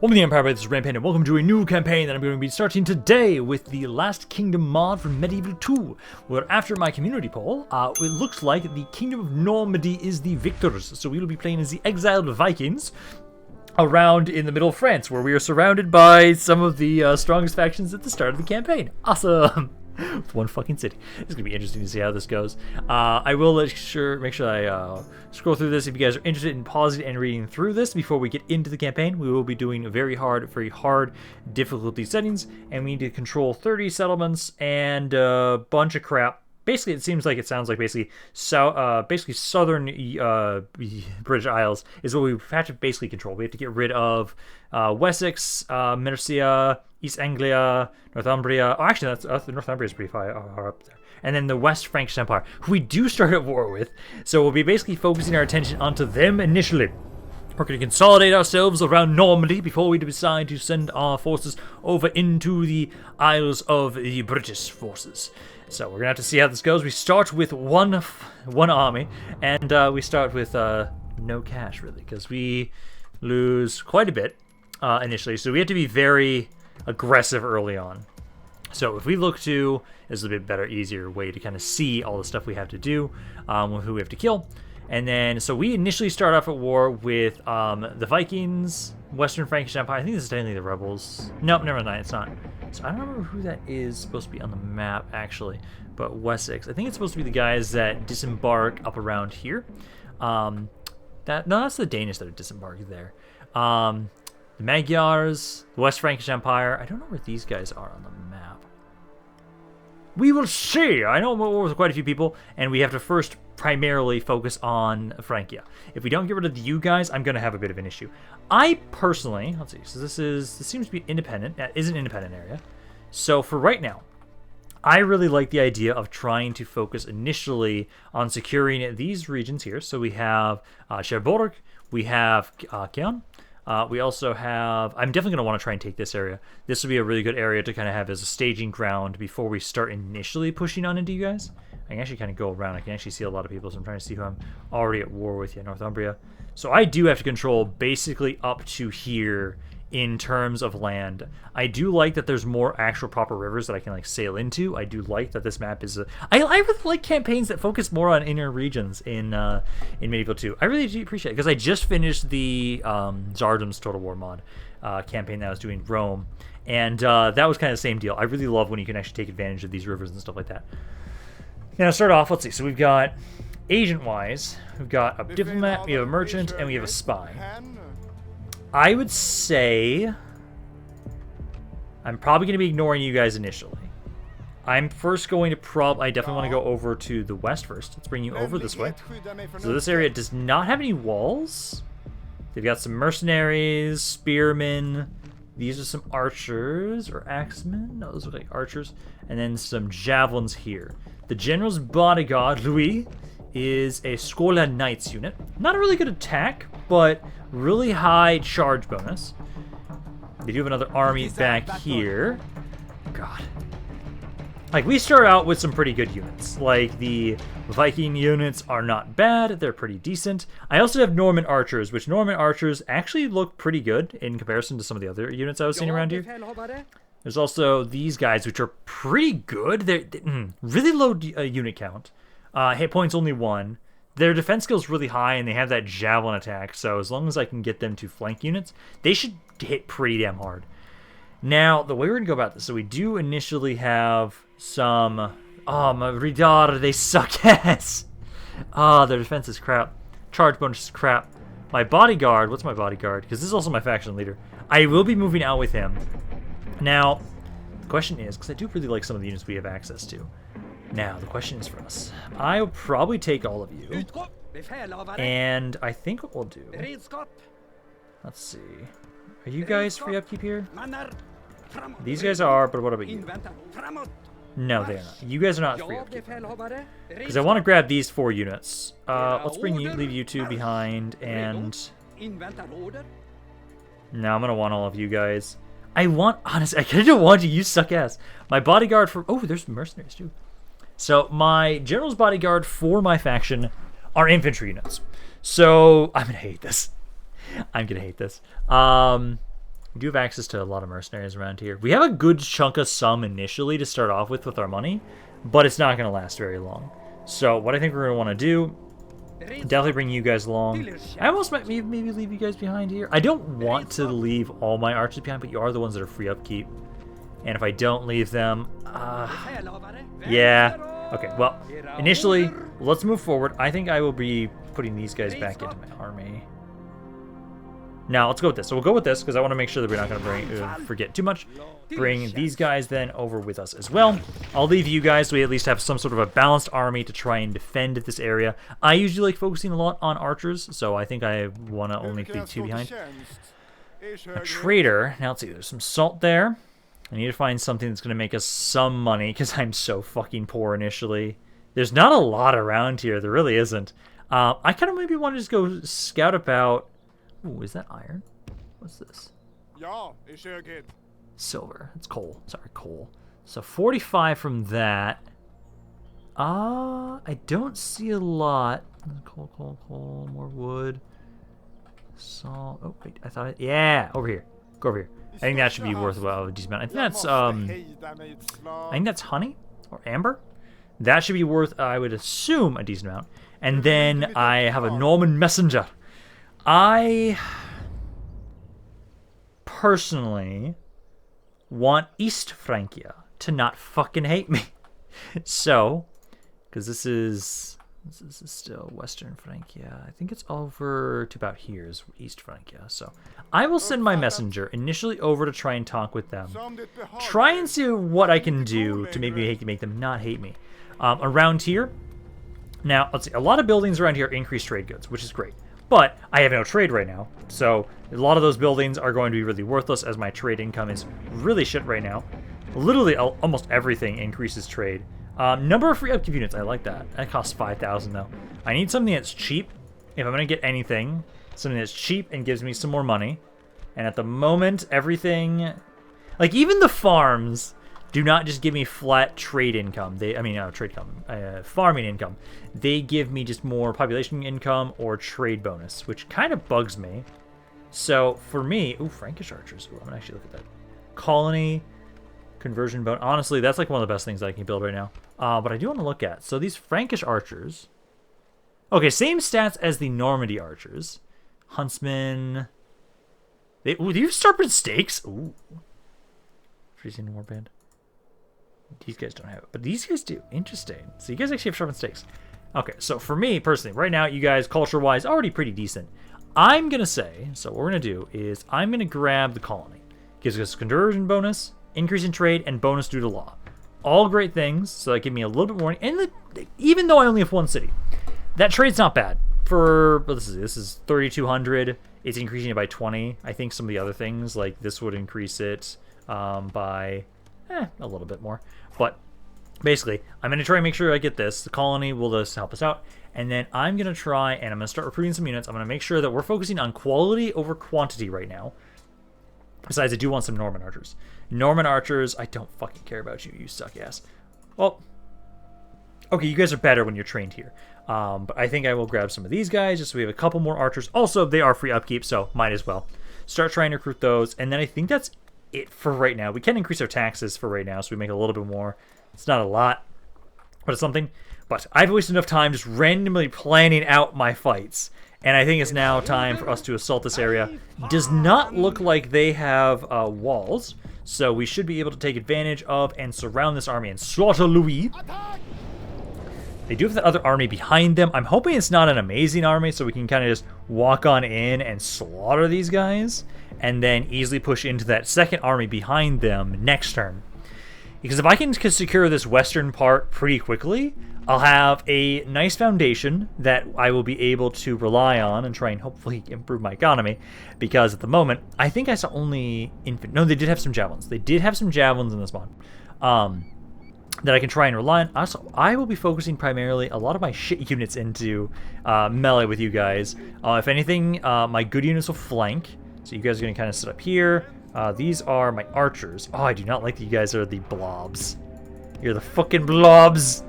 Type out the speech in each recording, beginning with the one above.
Welcome to the Empire, this is Rampaned, and welcome to a new campaign that I'm going to be starting today with the Last Kingdom mod from Medieval 2, where after my community poll, it looks like the Kingdom of Normandy is the victors, so we will be playing as the exiled Vikings around in the middle of France, where we are surrounded by some of the strongest factions at the start of the campaign. Awesome! With one fucking city. It's gonna be interesting to see how this goes. I will make sure I scroll through this if you guys are interested in pausing and reading through this before we get into the campaign. We will be doing very hard difficulty settings, and we need to control 30 settlements and a bunch of crap. Basically, it sounds like basically southern British Isles is what we have to basically control. We have to get rid of Wessex, Mercia, East Anglia, Northumbria. Oh, actually, that's Northumbria is pretty far up there. And then the West Frankish Empire, who we do start at war with. So we'll be basically focusing our attention onto them initially. We're going to consolidate ourselves around Normandy before we decide to send our forces over into the Isles of the British forces. So we're going to have to see how this goes. We start with one army, and we start with no cash, really, because we lose quite a bit initially. So we have to be very aggressive early on. So if we look to, this is a bit better, easier way to kind of see all the stuff we have to do, who we have to kill. And then, so we initially start off at war with the Vikings, Western Frankish Empire. I think this is technically the rebels. Nope, never mind, it's not. So I don't remember who that is supposed to be on the map, actually. But Wessex. I think it's supposed to be the guys that disembark up around here. No, that's the Danish that are disembarked there. The Magyars, the West Frankish Empire. I don't know where these guys are on the map. We will see. I know we're quite a few people, and we have to first primarily focus on Francia. If we don't get rid of you guys, I'm going to have a bit of an issue. I personally, let's see, so this seems to be independent. That is an independent area. So for right now, I really like the idea of trying to focus initially on securing these regions here. So we have Cherbourg, we have Caen. We also have, I'm definitely going to want to try and take this area. This would be a really good area to kind of have as a staging ground before we start initially pushing on into you guys. I can actually kind of go around. I can actually see a lot of people, so I'm trying to see who I'm already at war with. Yeah, Northumbria. So I do have to control basically up to here in terms of land. I do like that there's more actual proper rivers that I can like sail into. I do like that this map is I really like campaigns that focus more on inner regions in Medieval 2. I really do appreciate it because I just finished the Tsardam's Total War mod campaign that I was doing Rome, and that was kind of the same deal. I really love when you can actually take advantage of these rivers and stuff like that. Now, to start off, let's see. So we've got agent-wise, we've got a diplomat, we have a merchant, and we have a spy. I would say I'm probably going to be ignoring you guys initially. I'm first going to I definitely want to go over to the west first. Let's bring you over this way. So this area does not have any walls. They've got some mercenaries, spearmen. These are some archers or axemen. No, those look like archers. And then some javelins here. The general's bodyguard, Louis, is a Scola Knights unit. Not a really good attack, but really high charge bonus. They do have another army back here. God. Like, we start out with some pretty good units. Like, the Viking units are not bad. They're pretty decent. I also have Norman archers, which Norman archers actually look pretty good in comparison to some of the other units I was seeing around here. There's also these guys, which are pretty good. They're really low unit count. Hit points only 1. Their defense skill is really high, and they have that javelin attack. So as long as I can get them to flank units, they should hit pretty damn hard. Now, the way we're going to go about this, so we do initially have some... Oh, my Ridar, they suck ass. Their defense is crap. Charge bonus is crap. My bodyguard, what's my bodyguard? Because this is also my faction leader. I will be moving out with him. Now, the question is, because I do really like some of the units we have access to. Now, the question is for us. I'll probably take all of you. And I think what we'll do... Let's see. Are you guys free upkeep here? These guys are, but what about you? No, they're not. You guys are not free upkeep. Because I want to grab these 4 units. Let's leave you 2 behind, and... Now I'm going to want all of you guys. Honestly, I kind of want you. You suck ass. My bodyguard for... Oh, there's mercenaries, too. So my general's bodyguard for my faction are infantry units. So I'm going to hate this. We do have access to a lot of mercenaries around here. We have a good chunk of some initially to start off with our money, but it's not going to last very long. So what I think we're going to want to do, definitely bring you guys along. I almost might maybe leave you guys behind here. I don't want to leave all my archers behind, but you are the ones that are free upkeep. And if I don't leave them, yeah. Okay, well, initially, let's move forward. I think I will be putting these guys back into my army. Now, let's go with this. So we'll go with this, because I want to make sure that we're not going to forget too much. Bring these guys then over with us as well. I'll leave you guys so we at least have some sort of a balanced army to try and defend this area. I usually like focusing a lot on archers, so I think I want to only leave 2 behind. A trader. Now, let's see. There's some salt there. I need to find something that's going to make us some money, because I'm so fucking poor initially. There's not a lot around here. There really isn't. I kind of maybe want to just go scout about... Ooh, is that iron? What's this? Silver. It's coal. Sorry, coal. So 45 from that. I don't see a lot. Coal, more wood. Salt. Oh, wait, I thought yeah, over here. Go over here. I think that should be worthwhile a decent amount. I think that's honey or amber. That should be worth, I would assume, a decent amount. And then I have a Norman messenger. I personally want East Francia to not fucking hate me. So, because this is still Western Francia. I think it's over to about here is East Francia. So I will send my messenger initially over to try and talk with them. Try and see what I can do to maybe make them not hate me. Around here, now, let's see. A lot of buildings around here increase trade goods, which is great. But I have no trade right now, so a lot of those buildings are going to be really worthless as my trade income is really shit right now. Literally, almost everything increases trade. Number of free upkeep units, I like that. That costs 5,000 though. I need something that's cheap. If I'm going to get anything, something that's cheap and gives me some more money. And at the moment, everything... Like, even the farms do not just give me flat trade income. Farming income. They give me just more population income or trade bonus, which kind of bugs me. So for me, ooh, Frankish archers. Ooh, I'm gonna actually look at that. Colony, conversion bonus. Honestly, that's like one of the best things I can build right now. But I do want to look at. So these Frankish archers. Okay, same stats as the Normandy archers. Huntsmen. Do you have sharpened stakes? Ooh. Freezing warband. These guys don't have it, but these guys do. Interesting. So you guys actually have sharpened stakes. Okay, so for me, personally, right now, you guys, culture-wise, already pretty decent. I'm going to say, so what we're going to do is I'm going to grab the colony. Gives us conversion bonus, increase in trade, and bonus due to law. All great things, so that give me a little bit more. And even though I only have 1 city, that trade's not bad. This is 3,200. It's increasing it by 20. I think some of the other things, like this would increase it by a little bit more. But basically, I'm going to try and make sure I get this. The colony will just help us out. And then I'm going to try and I'm going to start recruiting some units. I'm going to make sure that we're focusing on quality over quantity right now. Besides, I do want some Norman archers. Norman archers, I don't fucking care about you. You suck ass. Well, okay, you guys are better when you're trained here. But I think I will grab some of these guys just so we have a couple more archers. Also, they are free upkeep, so might as well. Start trying to recruit those. And then I think that's it for right now. We can increase our taxes for right now, so we make a little bit more. It's not a lot, but it's something. But I've wasted enough time just randomly planning out my fights. And I think it's now time for us to assault this area. Does not look like they have walls, so we should be able to take advantage of and surround this army and slaughter Louis. They do have the other army behind them. I'm hoping it's not an amazing army, so we can kind of just walk on in and slaughter these guys, and then easily push into that second army behind them next turn. Because if I can secure this western part pretty quickly, I'll have a nice foundation that I will be able to rely on and try and hopefully improve my economy. Because at the moment, I think I saw only infant. No, they did have some javelins. They did have some javelins in this mod that I can try and rely on. Also, I will be focusing primarily a lot of my shit units into melee with you guys. If anything, my good units will flank. So you guys are going to kind of sit up here. These are my archers. Oh, I do not like that you guys are the blobs. You're the fucking blobs.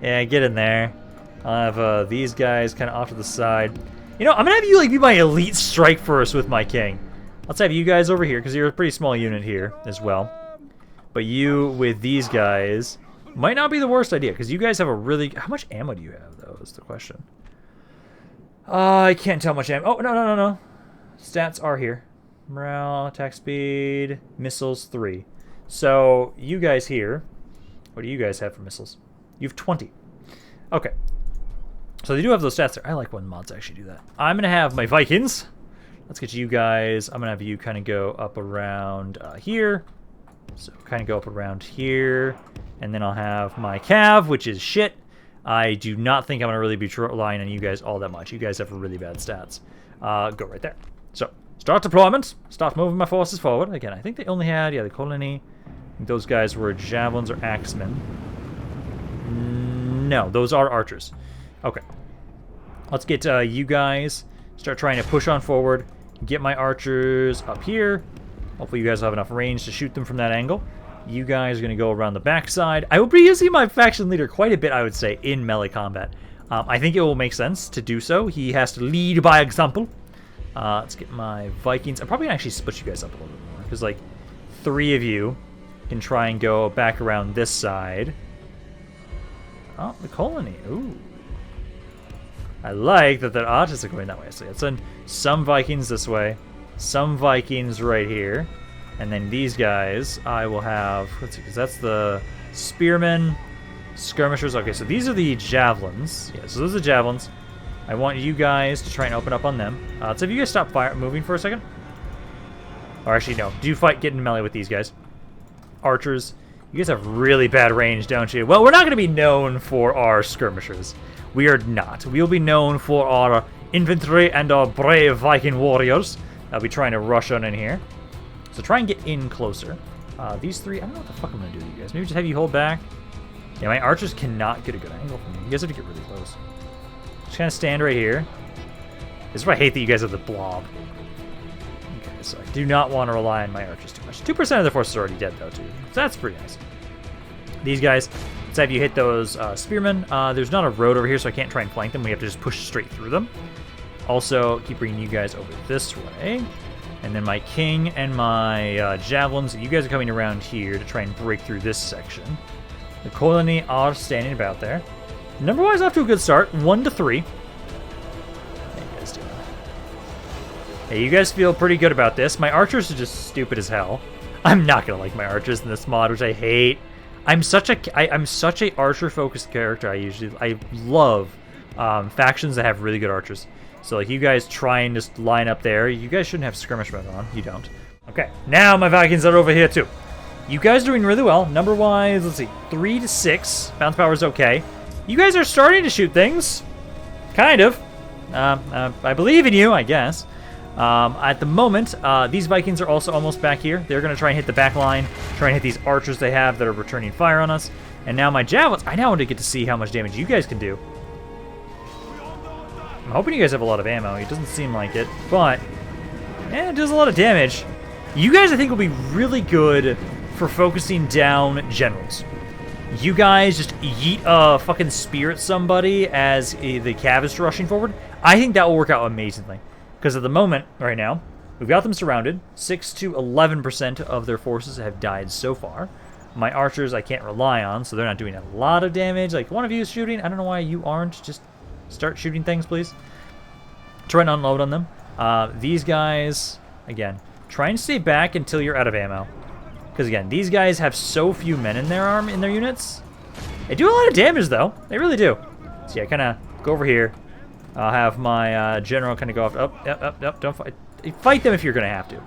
Yeah, get in there. I'll have these guys kind of off to the side. You know, I'm going to have you like be my elite strike force with my king. Let's have you guys over here, because you're a pretty small unit here as well. But you with these guys might not be the worst idea, because you guys have a really... How much ammo do you have, though, is the question. I can't tell much ammo. Oh, no. Stats are here. Morale, attack speed, missiles 3. So, you guys here, what do you guys have for missiles? You have 20. Okay. So they do have those stats there. I like when mods actually do that. I'm going to have my Vikings. Let's get you guys. I'm going to have you kind of go up around here. So kind of go up around here. And then I'll have my Cav, which is shit. I do not think I'm going to really be relying on you guys all that much. You guys have really bad stats. Go right there. So, start deployment. Start moving my forces forward. Again, I think they only had, the colony. I think those guys were javelins or axemen. No, those are archers. Okay. Let's get you guys. Start trying to push on forward. Get my archers up here. Hopefully you guys will have enough range to shoot them from that angle. You guys are going to go around the backside. I will be using my faction leader quite a bit, I would say, in melee combat. I think it will make sense to do so. He has to lead by example. Let's get my Vikings. I'm probably going to actually split you guys up a little bit more. Because, like, 3 of you can try and go back around this side. Oh, the colony. Ooh. I like that the archers are going that way. So let's send some Vikings this way. Some Vikings right here. And then these guys, I will have... Let's see, because that's the spearmen, skirmishers. Okay, so these are the javelins. Yeah, so those are the javelins. I want you guys to try and open up on them. Let's have you guys stop moving for a second. Or actually, no. Do fight, get in melee with these guys. Archers. You guys have really bad range, don't you? Well, we're not going to be known for our skirmishers. We are not. We'll be known for our infantry and our brave Viking warriors. I'll be trying to rush on in here. So try and get in closer. These 3, I don't know what the fuck I'm going to do with you guys. Maybe just have you hold back. Yeah, my archers cannot get a good angle from you. You guys have to get really close. Just kind of stand right here. This is why I hate that you guys have the blob. Okay, so I do not want to rely on my archers too much. 2% of the force is already dead, though, too. So that's pretty nice. These guys, let's have you hit those spearmen. There's not a road over here, so I can't try and flank them. We have to just push straight through them. Also, keep bringing you guys over this way. And then my king and my javelins. You guys are coming around here to try and break through this section. The colony are standing about there. Number-wise, off to a good start. 1 to 3. How you guys doing? Hey, you guys feel pretty good about this. My archers are just stupid as hell. I'm not gonna like my archers in this mod, which I hate. I'm such a archer-focused character. I love factions that have really good archers. So, like, you guys try and just line up there. You guys shouldn't have skirmish mode on. You don't. Okay, now my Vikings are over here, too. You guys are doing really well. Number-wise, let's see, 3 to 6. Bounce power is okay. You guys are starting to shoot things. Kind of. I believe in you, I guess. At the moment, these Vikings are also almost back here. They're going to try and hit the back line, try and hit these archers they have that are returning fire on us. And now my javelins, I now want to get to see how much damage you guys can do. I'm hoping you guys have a lot of ammo. It doesn't seem like it, but it does a lot of damage. You guys, I think, will be really good for focusing down generals. You guys just yeet a fucking spear at somebody as the cav is rushing forward. I think that will work out amazingly. Because at the moment, right now, we've got them surrounded. 6 to 11% of their forces have died so far. My archers I can't rely on, so they're not doing a lot of damage. Like, one of you is shooting. I don't know why you aren't. Just start shooting things, please. Try and unload on them. These guys, again, try and stay back until you're out of ammo. Because, again, these guys have so few men in their units. They do a lot of damage, though. They really do. So, yeah, kind of go over here. I'll have my general kind of go off. Up. Don't fight. Fight them if you're going to have to.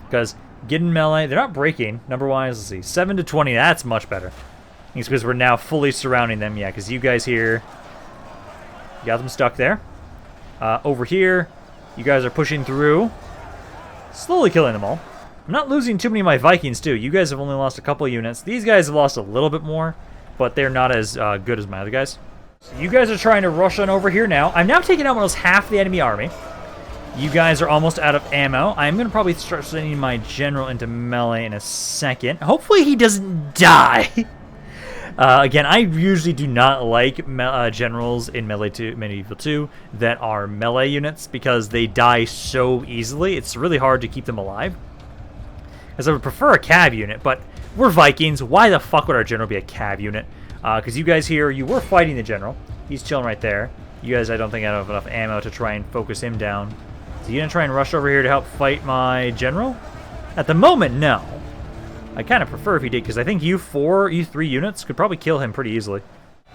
Because get in melee. They're not breaking. Number-wise, let's see. 7 to 20. That's much better. It's because we're now fully surrounding them. Yeah, because you guys here, you got them stuck there. Over here, you guys are pushing through. Slowly killing them all. I'm not losing too many of my Vikings, too. You guys have only lost a couple of units. These guys have lost a little bit more, but they're not as good as my other guys. So you guys are trying to rush on over here now. I'm now taking out almost half the enemy army. You guys are almost out of ammo. I'm going to probably start sending my general into melee in a second. Hopefully he doesn't die. Again, I usually do not like generals in Medieval 2 that are melee units because they die so easily. It's really hard to keep them alive. As I would prefer a cav unit, but we're Vikings. Why the fuck would our general be a cav unit? Because you guys here, you were fighting the general. He's chilling right there. You guys, I don't think I have enough ammo to try and focus him down. So you gonna try and rush over here to help fight my general? At the moment, no. I kind of prefer if he did, because I think you 3 units could probably kill him pretty easily.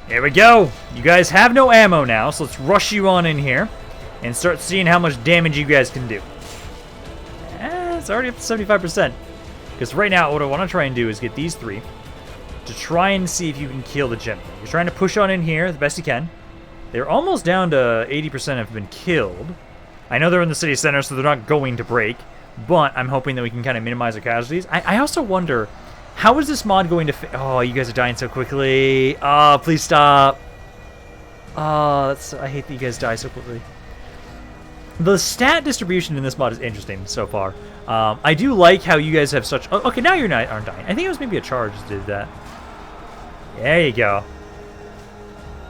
Here we go! You guys have no ammo now, so let's rush you on in here and start seeing how much damage you guys can do. It's already up to 75%. Because right now, what I want to try and do is get these 3 to try and see if you can kill the general. You're trying to push on in here the best you can. They're almost down to 80% have been killed. I know they're in the city center, so they're not going to break. But I'm hoping that we can kind of minimize our casualties. I also wonder, how is this mod going to oh, you guys are dying so quickly. Oh, please stop. Oh, I hate that you guys die so quickly. The stat distribution in this mod is interesting so far. I do like how you guys have such... Oh, okay, now you're aren't dying. I think it was maybe a charge that did that. There you go.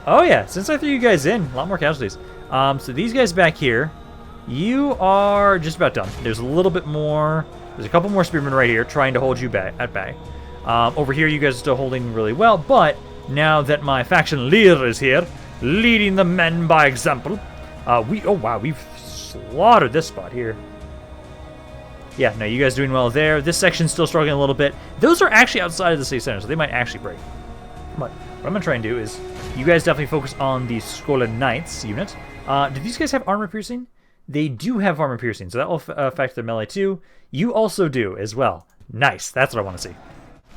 Oh, yeah. Since I threw you guys in, a lot more casualties. So these guys back here, you are just about done. There's a little bit more. There's a couple more spearmen right here trying to hold you back at bay. Over here, you guys are still holding really well, but now that my faction leader is here, leading the men by example, oh, wow, we've slaughtered this spot here. Yeah, no, you guys doing well there. This section's still struggling a little bit. Those are actually outside of the city center, so they might actually break. But what I'm going to try and do is, you guys definitely focus on the Skola Knights unit. Do these guys have armor piercing? They do have armor piercing, so that will affect their melee too. You also do as well. Nice, that's what I want to see.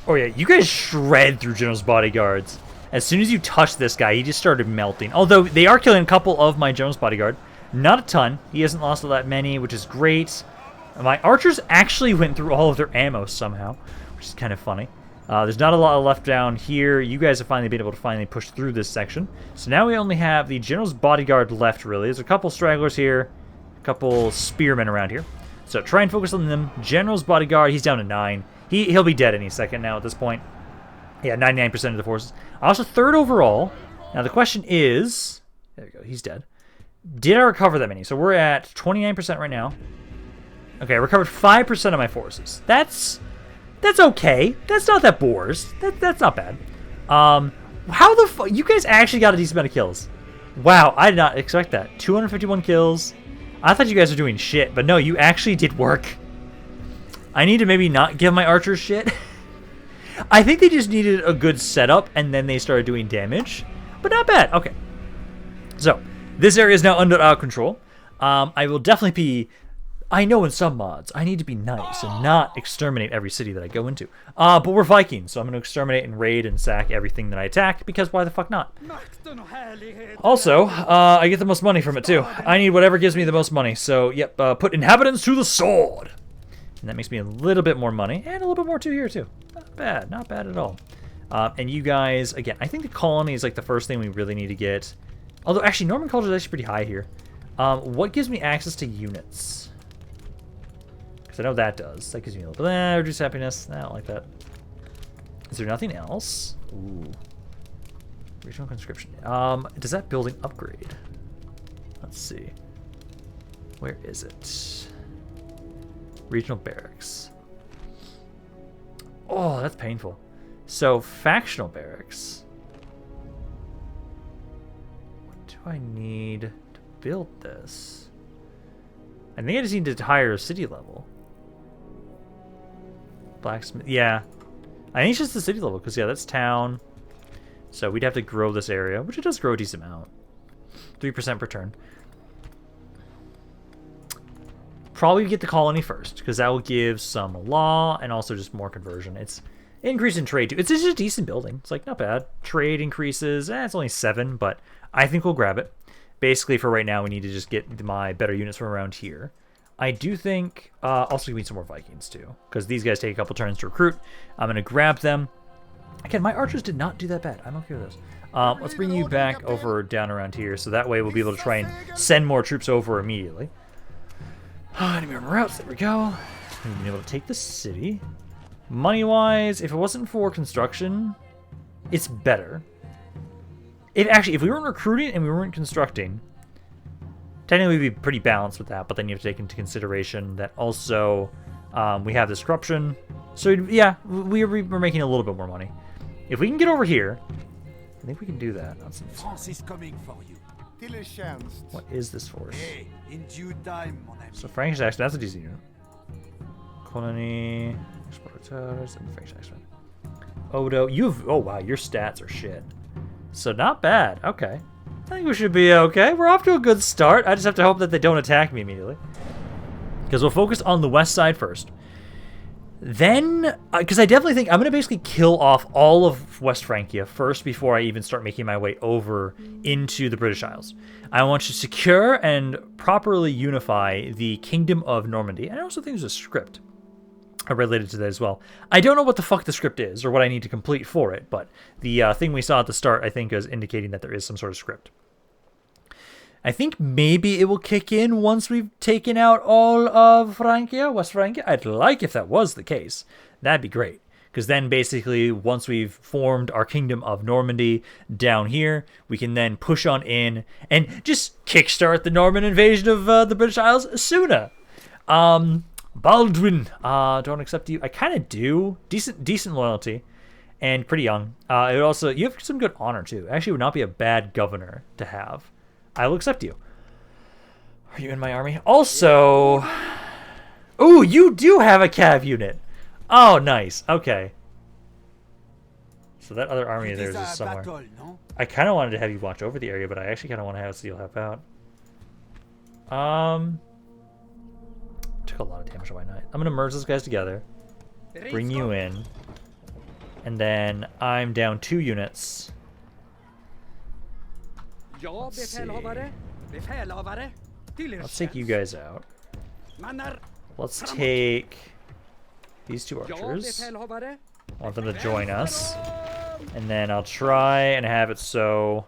Oh yeah, you guys shred through General's bodyguards. As soon as you touch this guy, he just started melting. Although, they are killing a couple of my General's bodyguard. Not a ton. He hasn't lost all that many, which is great. My archers actually went through all of their ammo somehow, which is kind of funny. There's not a lot left down here. You guys have finally been able to finally push through this section. So now we only have the General's bodyguard left, really. There's a couple stragglers here, a couple spearmen around here. So try and focus on them. General's bodyguard, he's down to 9. He'll be dead any second now at this point. Yeah, 99% of the forces. Also, 3rd overall. Now the question is... There we go, he's dead. Did I recover that many? So we're at 29% right now. Okay, I recovered 5% of my forces. That's okay. That's not that bores. That's not bad. How the fuck? You guys actually got a decent amount of kills. Wow, I did not expect that. 251 kills. I thought you guys were doing shit, but no, you actually did work. I need to maybe not give my archers shit. I think they just needed a good setup, and then they started doing damage. But not bad. Okay. So, this area is now under our control. I will definitely be... I know in some mods, I need to be nice and not exterminate every city that I go into. But we're Vikings, so I'm going to exterminate and raid and sack everything that I attack, because why the fuck not? Also, I get the most money from it too. I need whatever gives me the most money. So, yep, put inhabitants to the sword. And that makes me a little bit more money, and a little bit more too here too. Not bad at all. And you guys, again, I think the colony is like the first thing we really need to get. Although, actually, Norman culture is actually pretty high here. What gives me access to units? I know that does. That gives me a little bit. Reduce happiness. I don't like that. Is there nothing else? Ooh. Regional conscription. Does that building upgrade? Let's see. Where is it? Regional barracks. Oh, that's painful. So, factional barracks. What do I need to build this? I think I just need to hire a city level. Blacksmith, yeah. I think it's just the city level, because, yeah, that's town. So we'd have to grow this area, which it does grow a decent amount. 3% per turn. Probably get the colony first, because that will give some law and also just more conversion. It's increase in trade, too. It's just a decent building. It's, like, not bad. Trade increases. It's only 7, but I think we'll grab it. Basically, for right now, we need to just get my better units from around here. I do think... also, we need some more Vikings, too. Because these guys take a couple turns to recruit. I'm going to grab them. Again, my archers did not do that bad. I'm okay with this. Let's bring you back over down around here. So that way, we'll be able to try and send more troops over immediately. Enemy armor routes. There we go. We've been able to take the city. Money-wise, if it wasn't for construction... it's better. If we weren't recruiting and we weren't constructing, technically we'd be pretty balanced with that, but then you have to take into consideration that also we have this corruption. So yeah, we're making a little bit more money. If we can get over here, I think we can do that. France is coming for you. What is this force? Hey, in due time, mon ami. So Frankish Axemen, that's a decent unit. Colony, Explorateurs, and Frankish Axemen. Odo, oh wow, your stats are shit. So not bad, okay. I think we should be okay. We're off to a good start. I just have to hope that they don't attack me immediately. Because we'll focus on the west side first. Then, because I definitely think I'm going to basically kill off all of West Francia first before I even start making my way over into the British Isles. I want to secure and properly unify the Kingdom of Normandy. And I also think there's a script related to that as well. I don't know what the fuck the script is or what I need to complete for it, but the thing we saw at the start, I think, is indicating that there is some sort of script. I think maybe it will kick in once we've taken out all of Francia, West Francia. I'd like if that was the case. That'd be great. Because then basically, once we've formed our Kingdom of Normandy down here, we can then push on in and just kickstart the Norman invasion of the British Isles sooner. Baldwin, don't accept you. I kind of do. Decent loyalty. And pretty young. It also, you have some good honor too. Actually, would not be a bad governor to have. I will accept you. Are you in my army? Also, ooh, you do have a cav unit. Oh, nice. Okay. So that other army of theirs is somewhere. I kind of wanted to have you watch over the area, but I actually kind of want to have Seal help out. Took a lot of damage on my knight. I'm gonna merge those guys together, bring you in, and then I'm down 2 units. Let's see. Let's take you guys out. Let's take these 2 archers. I want them to join us. And then I'll try and have it so...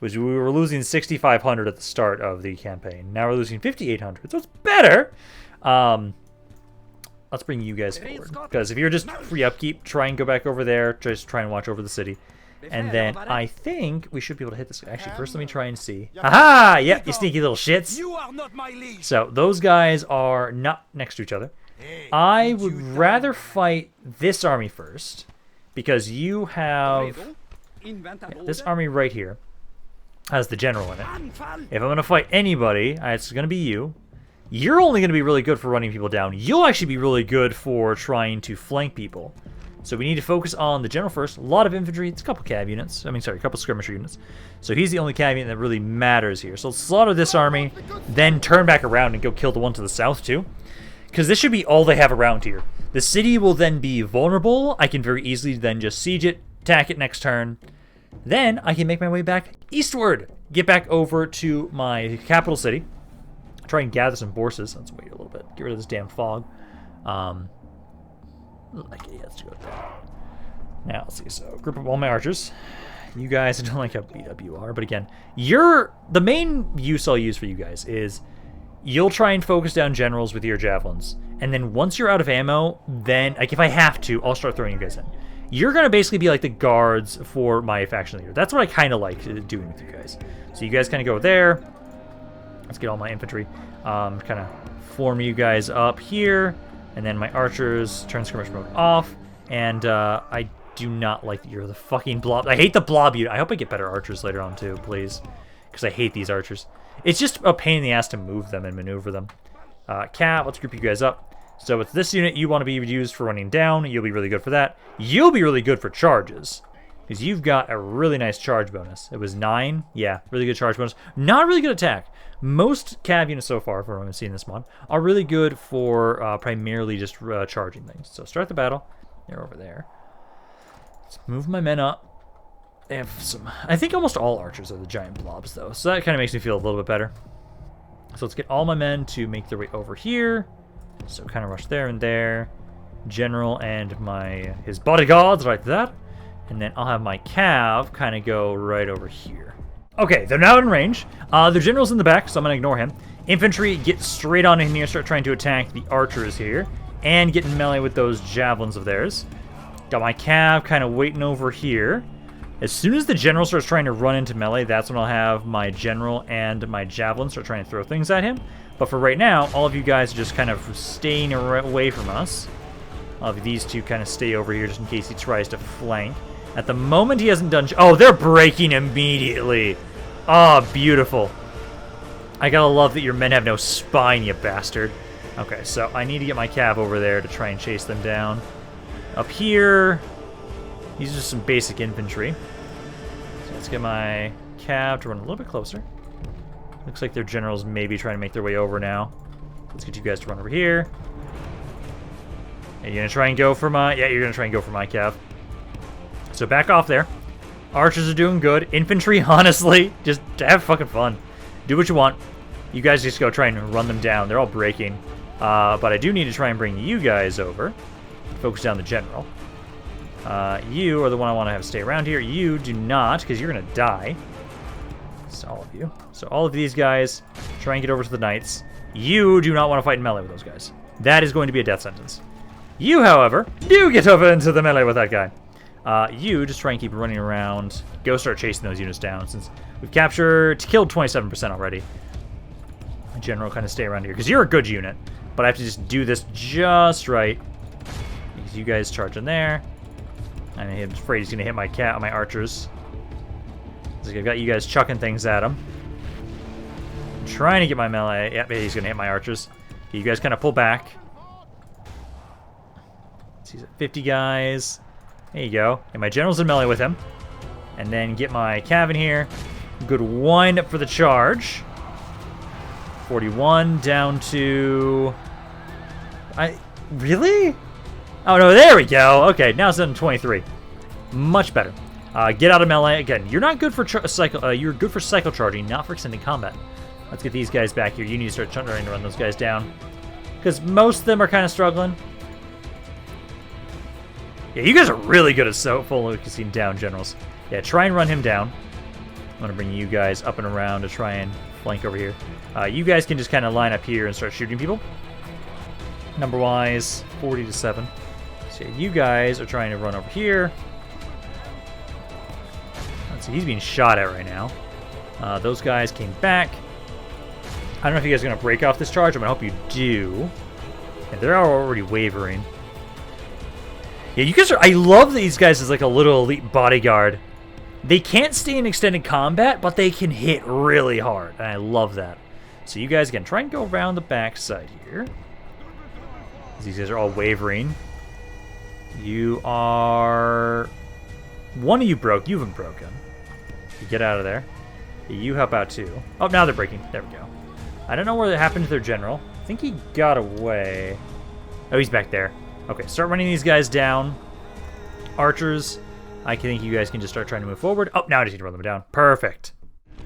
we were losing 6,500 at the start of the campaign. Now we're losing 5,800, so it's better. Let's bring you guys forward. Because if you're just free upkeep, try and go back over there. Just try and watch over the city. And then I think we should be able to hit this guy. Actually, first let me try and see. Haha! Yep, you sneaky little shits. So those guys are not next to each other. I would rather fight this army first. Because you have this army right here. Has the general in it. If I'm going to fight anybody, it's going to be you. You're only going to be really good for running people down. You'll actually be really good for trying to flank people. So we need to focus on the general first. A lot of infantry. It's a couple cav units. A couple skirmisher units. So he's the only cav unit that really matters here. So let's slaughter this army, then turn back around and go kill the one to the south too. Because this should be all they have around here. The city will then be vulnerable. I can very easily then just siege it, attack it next turn. Then I can make my way back eastward. Get back over to my capital city. Try and gather some forces. Let's wait a little bit. Get rid of this damn fog. Okay, let's go with that. Now, let's see. So, group up all my archers. You guys, I don't like how beat up you are, but again, the main use I'll use for you guys is you'll try and focus down generals with your javelins. And then once you're out of ammo, then, like, if I have to, I'll start throwing you guys in. You're going to basically be like the guards for my faction leader. That's what I kind of like doing with you guys. So you guys kind of go there. Let's get all my infantry. Kind of form you guys up here. And then my archers turn skirmish mode off. And I do not like that you're the fucking blob. I hate the blob unit. I hope I get better archers later on too, please. Because I hate these archers. It's just a pain in the ass to move them and maneuver them. Cat, let's group you guys up. So with this unit, you want to be used for running down. You'll be really good for that. You'll be really good for charges. Because you've got a really nice charge bonus. It was 9. Yeah, really good charge bonus. Not really good attack. Most cav units so far, from what I've seen in this mod, are really good for primarily just charging things. So start the battle. They're over there. Let's move my men up. They have some... I think almost all archers are the giant blobs, though. So that kind of makes me feel a little bit better. So let's get all my men to make their way over here. So kind of rush there and there. General and his bodyguards right there. And then I'll have my cav kind of go right over here. Okay, they're now in range. The general's in the back, so I'm going to ignore him. Infantry, get straight on in here, start trying to attack the archers here. And get in melee with those javelins of theirs. Got my cav kind of waiting over here. As soon as the general starts trying to run into melee, that's when I'll have my general and my javelin start trying to throw things at him. But for right now, all of you guys are just kind of staying away from us. All of these two kind of stay over here just in case he tries to flank. At the moment, he hasn't done... Oh, they're breaking immediately. Oh, beautiful. I gotta love that your men have no spine, you bastard. Okay, so I need to get my cav over there to try and chase them down. Up here... These are just some basic infantry. So let's get my cav to run a little bit closer. Looks like their generals may be trying to make their way over now. Let's get you guys to run over here. Are you gonna try and go for my... Yeah, you're gonna try and go for my cav. So back off there. Archers are doing good. Infantry, honestly, just have fucking fun. Do what you want. You guys just go try and run them down. They're all breaking. But I do need to try and bring you guys over. Focus down the general. You are the one I want to have stay around here. You do not, because you're going to die. So all of you. So all of these guys, try and get over to the knights. You do not want to fight in melee with those guys. That is going to be a death sentence. You, however, do get over into the melee with that guy. You just try and keep running around. Go start chasing those units down, since we've killed 27% already. General, kind of stay around here, because you're a good unit. But I have to just do this just right. Because you guys charge in there. I'm afraid he's going to hit my archers. I've got you guys chucking things at him. I'm trying to get my melee. Yep, he's going to hit my archers. Okay, you guys kind of pull back. He's at 50 guys. There you go. And my general's in melee with him. And then get my cav in here. Good wind up for the charge. 41 down to... Really? Oh, no, there we go. Okay, now it's down to 23. Much better. Get out of melee. Again, you're not good for you're good for cycle charging, not for extended combat. Let's get these guys back here. You need to start trying to run those guys down. Because most of them are kind of struggling. Yeah, you guys are really good at focusing down generals. Yeah, try and run him down. I'm going to bring you guys up and around to try and flank over here. You guys can just kind of line up here and start shooting people. Number-wise, 40 to 7. So yeah, you guys are trying to run over here. Let's see, he's being shot at right now. Those guys came back. I don't know if you guys are going to break off this charge. I'm going to hope you do. And they're already wavering. Yeah, you guys are... I love these guys as like a little elite bodyguard. They can't stay in extended combat, but they can hit really hard. And I love that. So you guys, again, try and go around the backside here. These guys are all wavering. You are... One of you broke. You haven't broken. You get out of there. You help out too. Oh, now they're breaking. There we go. I don't know where that happened to their general. I think he got away. Oh, he's back there. Okay, start running these guys down. Archers. I think you guys can just start trying to move forward. Oh, now I just need to run them down. Perfect.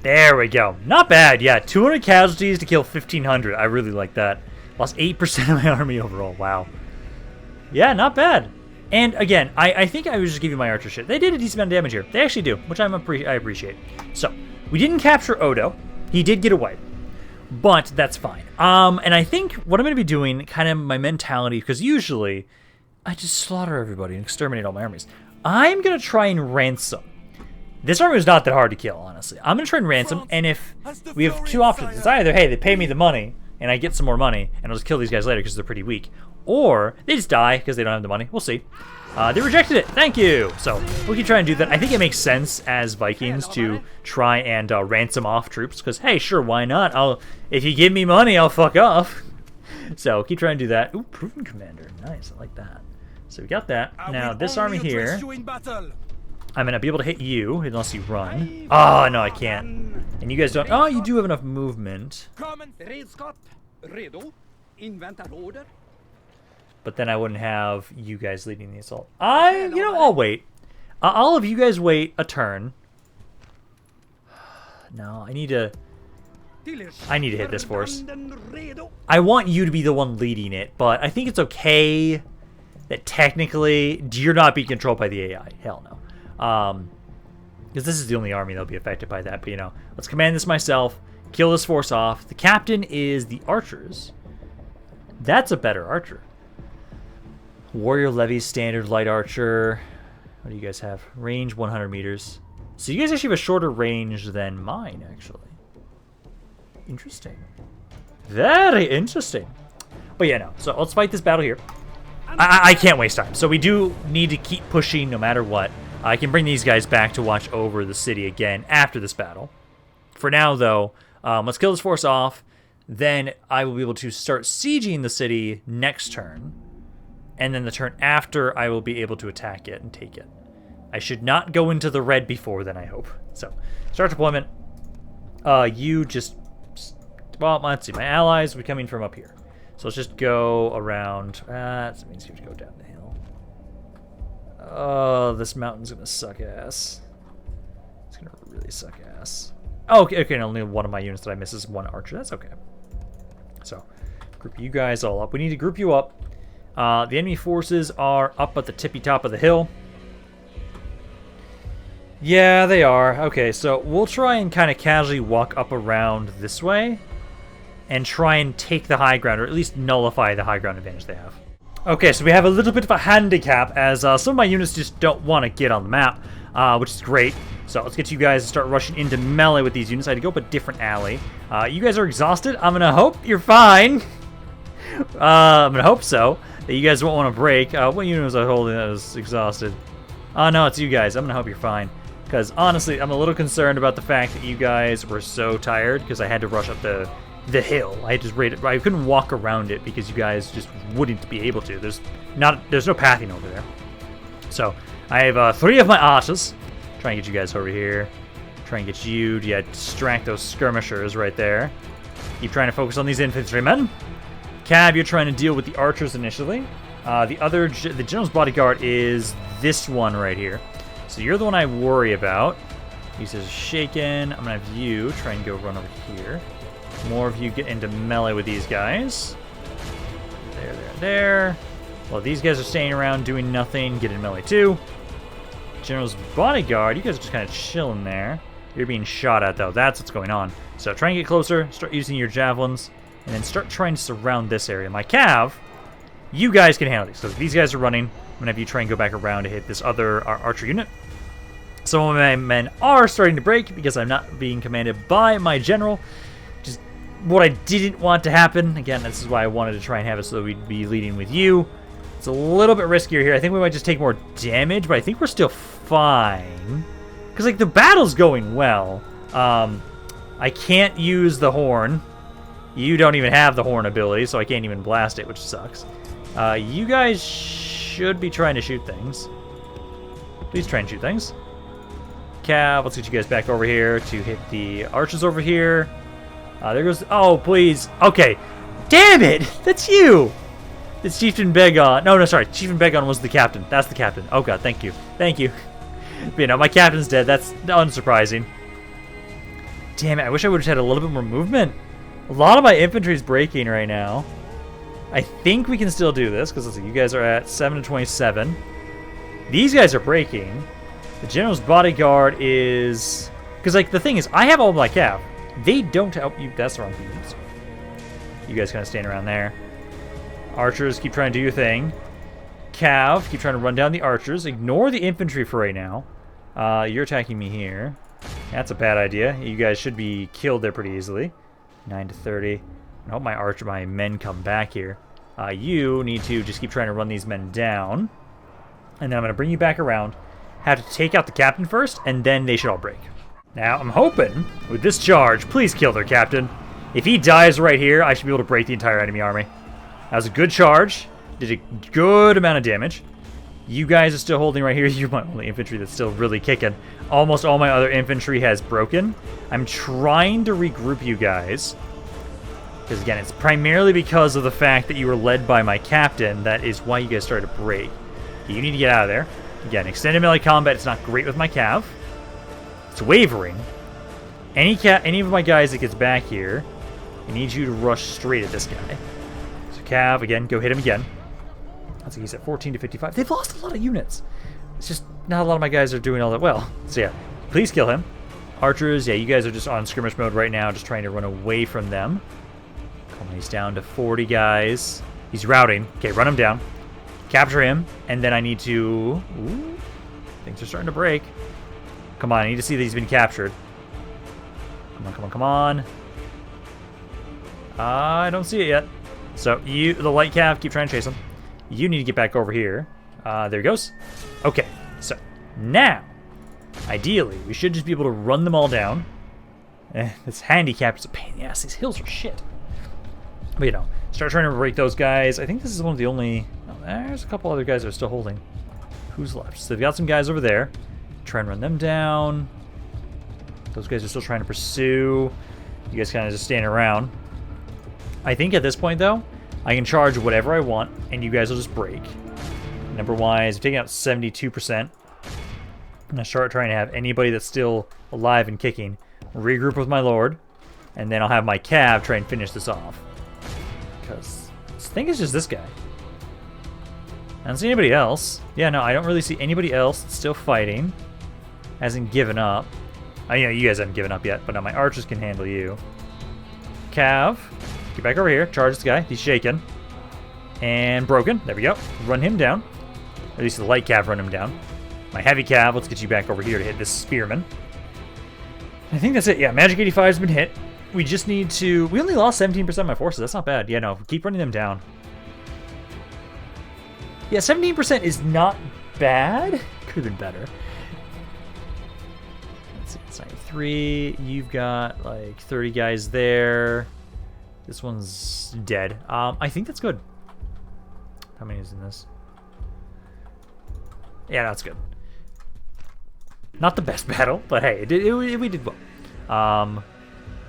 There we go. Not bad. Yeah, 200 casualties to kill 1,500. I really like that. Lost 8% of my army overall. Wow. Yeah, not bad. And again, I think I was just giving my archer shit. They did a decent amount of damage here. They actually do, which I appreciate. So, we didn't capture Odo. He did get away. But that's fine. And I think what I'm going to be doing, kind of my mentality, because usually I just slaughter everybody and exterminate all my armies. I'm going to try and ransom. This army was not that hard to kill, honestly. I'm going to try and ransom, and if we have two options, it's either, hey, they pay me the money, and I get some more money, and I'll just kill these guys later because they're pretty weak, or they just die because they don't have the money. We'll see. They rejected it. Thank you. So we'll keep trying to do that. I think it makes sense as Vikings to try and ransom off troops because, hey, sure, why not? If you give me money, I'll fuck off. So keep trying to do that. Ooh, proven commander. Nice. I like that. So we got that. Now this army here, I'm going to be able to hit you unless you run. Oh, no, I can't. And you guys don't. Oh, you do have enough movement. But then I wouldn't have you guys leading the assault. I'll wait. All of you guys wait a turn. No, I need to hit this force. I want you to be the one leading it, but I think it's okay that technically you're not being controlled by the AI. Hell no. Because this is the only army that'll be affected by that. But, let's command this myself. Kill this force off. The captain is the archers. That's a better archer. Warrior Levy, standard light archer. What do you guys have? Range 100 meters. So you guys actually have a shorter range than mine, actually. Interesting. Very interesting. But yeah, no. So let's fight this battle here. I can't waste time. So we do need to keep pushing no matter what. I can bring these guys back to watch over the city again after this battle. For now, though, let's kill this force off. Then I will be able to start sieging the city next turn. And then the turn after, I will be able to attack it and take it. I should not go into the red before then, I hope. So, start deployment. You just... Well, let's see. My allies will be coming from up here. So let's just go around. That means you have to go down the hill. Oh, this mountain's going to suck ass. It's going to really suck ass. Oh, okay, and only one of my units that I miss is one archer. That's okay. So, group you guys all up. We need to group you up. The enemy forces are up at the tippy top of the hill. Yeah, they are. Okay, so we'll try and kind of casually walk up around this way and try and take the high ground, or at least nullify the high ground advantage they have. Okay, so we have a little bit of a handicap as some of my units just don't want to get on the map, which is great. So let's get you guys to start rushing into melee with these units. I had to go up a different alley. You guys are exhausted. I'm going to hope you're fine. I'm going to hope so. That you guys won't want to break. What unit was I holding that was exhausted? Oh, no, it's you guys. I'm going to hope you're fine. Because, honestly, I'm a little concerned about the fact that you guys were so tired because I had to rush up the hill. I just raided. I couldn't walk around it because you guys just wouldn't be able to. There's no pathing over there. So, I have 3 of my archers. Try and get you guys over here. Try and get you to distract those skirmishers right there. Keep trying to focus on these infantrymen. Cab, you're trying to deal with the archers initially. The general's bodyguard is this one right here. So you're the one I worry about. He says shaken. I'm gonna have you try and go run over here. More of you get into melee with these guys. There. Well, these guys are staying around doing nothing. Get in melee too. General's bodyguard, you guys are just kind of chilling there. You're being shot at though. That's what's going on. So try and get closer. Start using your javelins. And then start trying to surround this area. My cav, you guys can handle these. So these guys are running. I'm going to have you try and go back around to hit this other archer unit. Some of my men are starting to break because I'm not being commanded by my general. Just what I didn't want to happen. Again, this is why I wanted to try and have it so that we'd be leading with you. It's a little bit riskier here. I think we might just take more damage, but I think we're still fine. Because, like, the battle's going well. I can't use the horn. You don't even have the horn ability, so I can't even blast it, which sucks. You guys should be trying to shoot things. Please try and shoot things. Cav, let's get you guys back over here to hit the archers over here. There goes... Oh, please. Okay. Damn it! That's you! It's Chieftain Begon. No, sorry. Chieftain Begon was the captain. That's the captain. Oh, God. Thank you. Thank you. But, you know, my captain's dead. That's unsurprising. Damn it. I wish I would have had a little bit more movement. A lot of my infantry is breaking right now. I think we can still do this, because let's see, you guys are at 7 to 27. These guys are breaking. The general's bodyguard is... Because, like, the thing is, I have all my cav. They don't help you. That's the wrong thing. You guys kind of stand around there. Archers, keep trying to do your thing. Cav, keep trying to run down the archers. Ignore the infantry for right now. You're attacking me here. That's a bad idea. You guys should be killed there pretty easily. 9 to 30. I hope my men come back here. You need to just keep trying to run these men down. And then I'm going to bring you back around. Have to take out the captain first, and then they should all break. Now, I'm hoping, with this charge, please kill their captain. If he dies right here, I should be able to break the entire enemy army. That was a good charge. Did a good amount of damage. You guys are still holding right here. You're my only infantry that's still really kicking. Almost all my other infantry has broken. I'm trying to regroup you guys. Because, again, it's primarily because of the fact that you were led by my captain. That is why you guys started to break. You need to get out of there. Again, extended melee combat, it's not great with my cav. It's wavering. Any of my guys that gets back here, I need you to rush straight at this guy. So cav, again, go hit him again. That's like he's at 14 to 55. They've lost a lot of units. It's just not a lot of my guys are doing all that well. So yeah, please kill him. Archers, yeah, you guys are just on skirmish mode right now, just trying to run away from them. He's down to 40 guys. He's routing. Okay, run him down. capture him, and then I need to... Ooh, things are starting to break. Come on, I need to see that he's been captured. Come on, come on, come on. I don't see it yet. So you, the light cav, keep trying to chase him. You need to get back over here. There he goes. Okay, so now, ideally, we should just be able to run them all down. This handicap is a pain in the ass. These hills are shit. But, you know, start trying to break those guys. I think this is one of the only... Oh, there's a couple other guys that are still holding. Who's left? So they've got some guys over there. Try and run them down. Those guys are still trying to pursue. You guys kind of just stand around. I think at this point, though, I can charge whatever I want, and you guys will just break. Number-wise, I'm taking out 72%. I'm going to start trying to have anybody that's still alive and kicking regroup with my lord, and then I'll have my cav try and finish this off. Because I think it's just this guy. I don't see anybody else. Yeah, no, I don't really see anybody else that's still fighting. Hasn't given up. You know, you guys haven't given up yet, but now my archers can handle you. Cav, get back over here. Charge this guy. He's shaken. And broken. There we go. Run him down. At least the light cav run him down. My heavy cav, let's get you back over here to hit this spearman. I think that's it. Yeah, Magic 85 has been hit. We just need to... We only lost 17% of my forces. That's not bad. Yeah, no, keep running them down. Yeah, 17% is not bad. Could have been better. Let's see, it's 93. You've got like 30 guys there. This one's dead. I think that's good. How many is in this? Yeah, that's good. Not the best battle, but hey, we did well.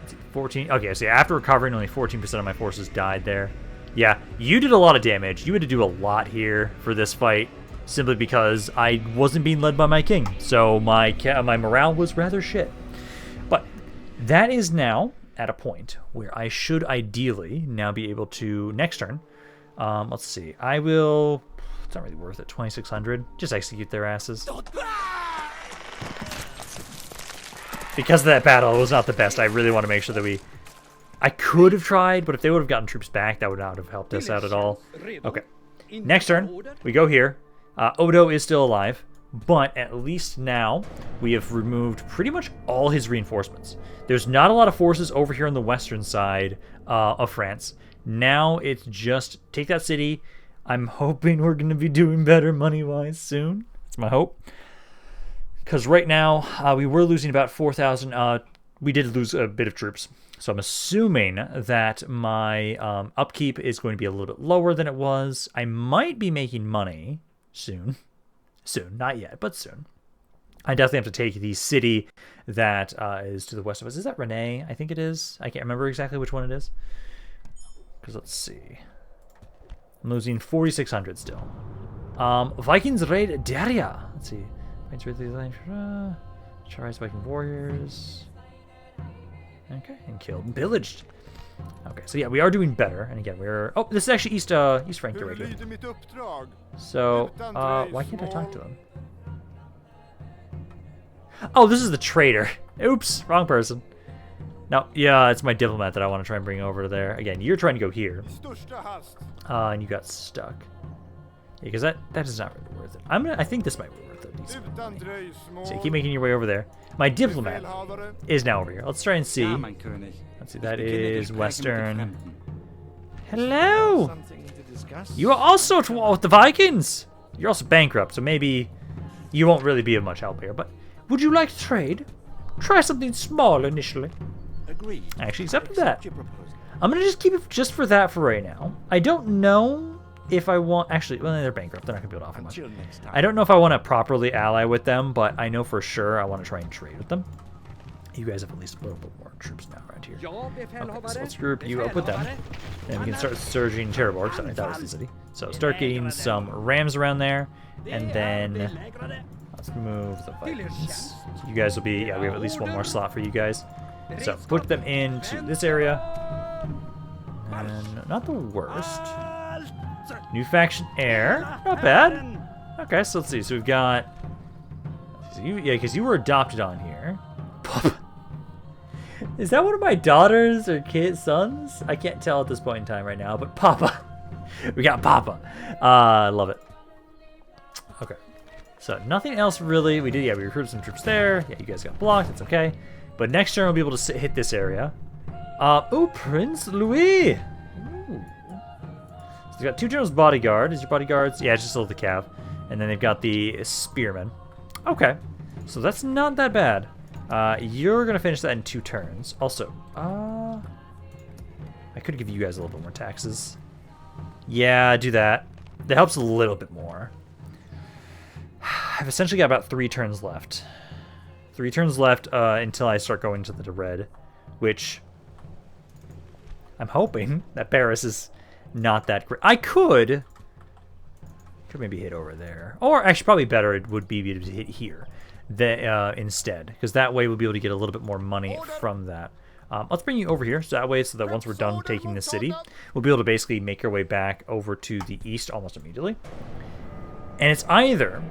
Let's see, 14. Okay, so yeah, after recovering, only 14% of my forces died there. Yeah, you did a lot of damage. You had to do a lot here for this fight, simply because I wasn't being led by my king. So my morale was rather shit. But that is now at a point where I should ideally now be able to, next turn, let's see, I will, it's not really worth it, 2,600, just execute their asses. Because of that battle, it was not the best. I really want to make sure that I could have tried, but if they would have gotten troops back, that would not have helped us out at all. Okay. Next turn, we go here. Odo is still alive, but at least now we have removed pretty much all his reinforcements. There's not a lot of forces over here on the western side of France. Now it's just take that city. I'm hoping we're going to be doing better money-wise soon. That's my hope. Because right now, we were losing about 4,000. We did lose a bit of troops. So I'm assuming that my upkeep is going to be a little bit lower than it was. I might be making money soon. Soon, not yet, but soon. I definitely have to take the city that is to the west of us. Is that Rennes? I think it is. I can't remember exactly which one it is. Because let's see. I'm losing 4,600 still. Vikings raid Daria. Let's see. Charge Viking warriors. Okay, and killed and pillaged. Okay, so yeah, we are doing better. And again, we're... Oh, this is actually East Frankfurt right here. So, why can't I talk to him? Oh, this is the traitor. Oops, wrong person. No, yeah, it's my diplomat that I want to try and bring over there. Again, you're trying to go here. And you got stuck. Yeah, because that is not really worth it. I think this might be worth it. So you keep making your way over there. My diplomat is now over here. Let's try and see. Let's see, that is Western. Hello! You are also at war with the Vikings! You're also bankrupt, so maybe you won't really be of much help here. But would you like to trade? Try something small initially. Agreed. I actually accepted that. I'm going to just keep it just for that for right now. I don't know if I want... Actually, well, they're bankrupt. They're not going to be able to offer much. I don't know if I want to properly ally with them, but I know for sure I want to try and trade with them. You guys have at least a little bit more troops now around here. Okay, so let's group you up with them. Then we can start surging Cherbourg. Sorry, that was the city. So start getting some rams around there. And then let's move the Vikings. You guys will be... Yeah, we have at least one more slot for you guys. So put them into this area. And not the worst. New faction heir. Not bad. Okay, so let's see. So we've got... Yeah, because you were adopted on here. Papa. Is that one of my daughters or kids, sons? I can't tell at this point in time right now, but Papa. We got Papa. I love it. So nothing else really. We did, yeah, we recruited some troops there. Yeah, you guys got blocked. That's okay. But next turn we'll be able to hit this area. Oh, Prince Louis. Ooh. So they've got 2 generals bodyguard. Is your bodyguards? Yeah, it's just still the cav. And then they've got the spearmen. Okay. So that's not that bad. You're going to finish that in 2 turns. Also, I could give you guys a little bit more taxes. Yeah, do that. That helps a little bit more. I've essentially got about 3 turns left. 3 turns left until I start going to the red, which I'm hoping that Paris is not that great. I could maybe hit over there. Or actually probably better it would be to hit here instead, because that way we'll be able to get a little bit more money from that. Let's bring you over here, so that once we're done taking the city, we'll be able to basically make our way back over to the east almost immediately. And it's either...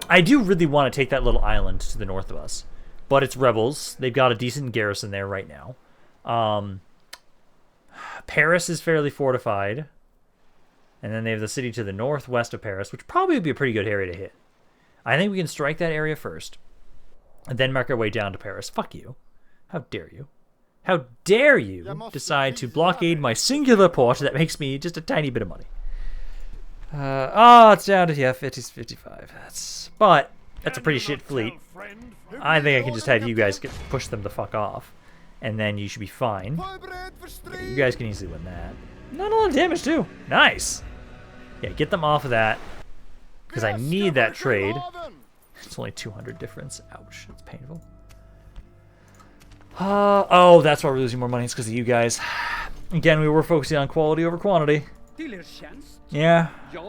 I do really want to take that little island to the north of us, but it's rebels. They've got a decent garrison there right now. Paris is fairly fortified. And then they have the city to the northwest of Paris, which probably would be a pretty good area to hit. I think we can strike that area first, and then make our way down to Paris. Fuck you. How dare you? How dare you decide to blockade my singular port that makes me just a tiny bit of money? It's down to, yeah, 55. But that's a pretty shit fleet. I think I can just have you guys push them the fuck off, and then you should be fine. Yeah, you guys can easily win that. Not a lot of damage, too. Nice. Yeah, get them off of that, because I need that trade. It's only 200 difference. Ouch, it's painful. Oh, that's why we're losing more money. It's because of you guys. Again, we were focusing on quality over quantity. Yeah. You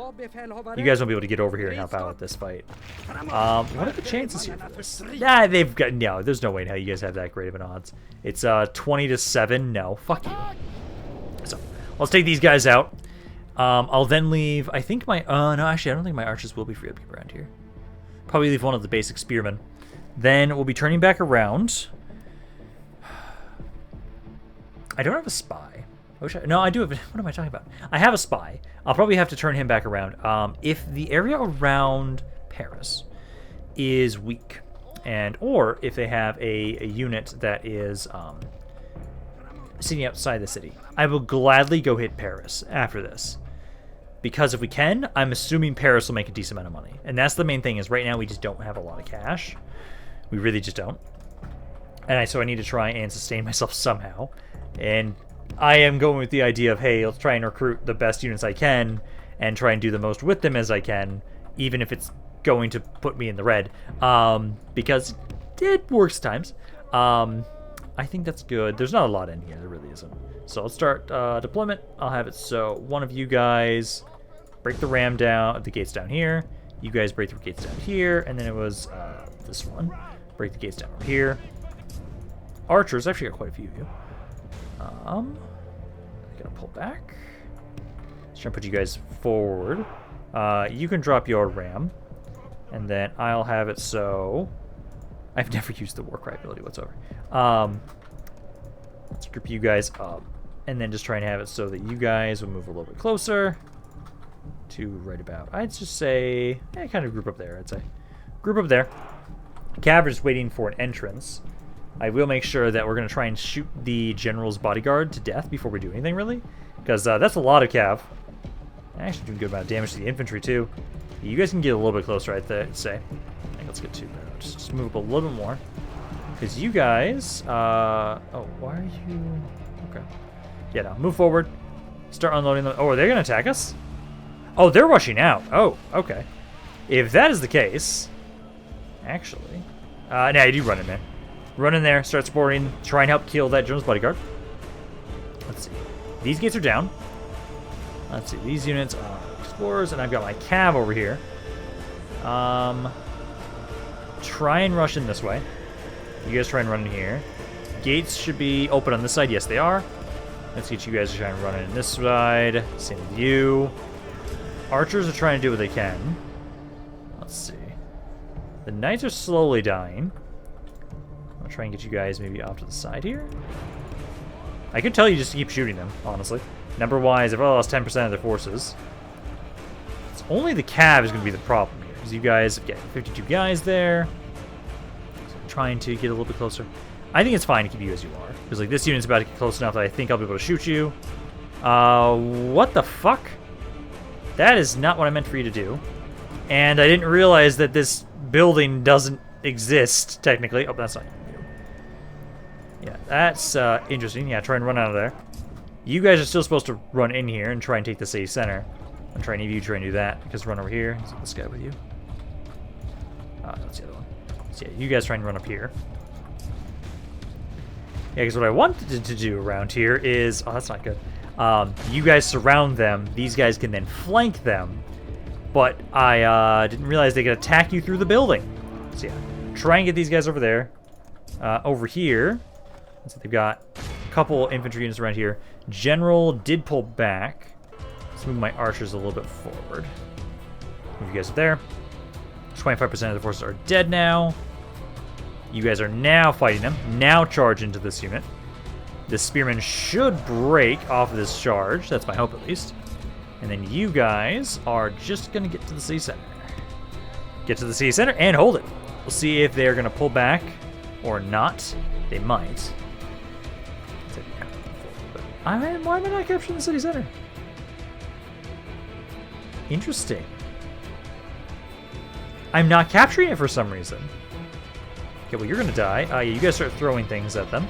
guys won't be able to get over here and help out with this fight. What are the chances here for this? Nah, they've got... No, there's no way in hell you guys have that great of an odds. It's 20-7. No, fuck you. So, let's take these guys out. I'll then leave... I think my... no, actually, I don't think my archers will be free up around here. Probably leave one of the basic spearmen. Then we'll be turning back around. I don't have a spy. No, I do have... What am I talking about? I have a spy. I'll probably have to turn him back around. If the area around Paris is weak, or if they have a unit that is sitting outside the city, I will gladly go hit Paris after this. Because if we can, I'm assuming Paris will make a decent amount of money. And that's the main thing, is right now we just don't have a lot of cash. We really just don't. And so I need to try and sustain myself somehow. And I am going with the idea of, hey, let's try and recruit the best units I can and try and do the most with them as I can, even if it's going to put me in the red. Because it works at times. I think that's good. There's not a lot in here. There really isn't. So let's start deployment. I'll have it so one of you guys break the ram down, the gates down here. You guys break the gates down here. And then it was this one. Break the gates down over here. Archers, actually got quite a few of you. I'm gonna pull back. Just trying to put you guys forward. You can drop your ram, and then I'll have it so I've never used the war cry ability whatsoever. Let's group you guys up, and then just try and have it so that you guys will move a little bit closer to right about. I'd just say, kind of group up there. I'd say group up there. Cav is waiting for an entrance. I will make sure that we're going to try and shoot the general's bodyguard to death before we do anything, really. Because that's a lot of cav. Actually doing a good amount of damage to the infantry, too. You guys can get a little bit closer, I'd say. I think let's get to just move up a little bit more. Because you guys... oh, why are you... Okay. Yeah, no, move forward. Start unloading them. Oh, are they going to attack us? Oh, they're rushing out. Oh, okay. If that is the case... Actually... nah, you do run in there. Run in there, start supporting, try and help kill that general's bodyguard. Let's see. These gates are down. Let's see. These units are explorers, and I've got my cav over here. Try and rush in this way. You guys try and run in here. Gates should be open on this side. Yes, they are. Let's get you guys to try and run in this side. Same with you. Archers are trying to do what they can. Let's see. The knights are slowly dying. I'll try and get you guys maybe off to the side here. I could tell you just to keep shooting them, honestly. Number-wise, I've lost 10% of their forces. It's only the cav is going to be the problem here. Because you guys get 52 guys there. So I'm trying to get a little bit closer. I think it's fine to keep you as you are. Because like this unit's about to get close enough that I think I'll be able to shoot you. What the fuck? That is not what I meant for you to do. And I didn't realize that this building doesn't exist, technically. Oh, that's not you. Yeah, that's interesting. Yeah, try and run out of there. You guys are still supposed to run in here and try and take the city center. I'm trying to try and do that, because run over here. Is this guy with you? That's the other one. So yeah, you guys try and run up here. Yeah, because what I wanted to do around here is... Oh, that's not good. You guys surround them. These guys can then flank them. But I didn't realize they could attack you through the building. So yeah, try and get these guys over there. Over here, so they've got a couple infantry units around here. General did pull back. Let's move my archers a little bit forward. Move you guys up there. 25% of the forces are dead now. You guys are now fighting them. Now charge into this unit. The spearmen should break off of this charge. That's my hope, at least. And then you guys are just going to get to the city center. Get to the city center and hold it. We'll see if they're going to pull back or not. They might. Why am I not capturing the city center? Interesting. I'm not capturing it for some reason. Okay, well, you're going to die. Yeah, you guys start throwing things at them.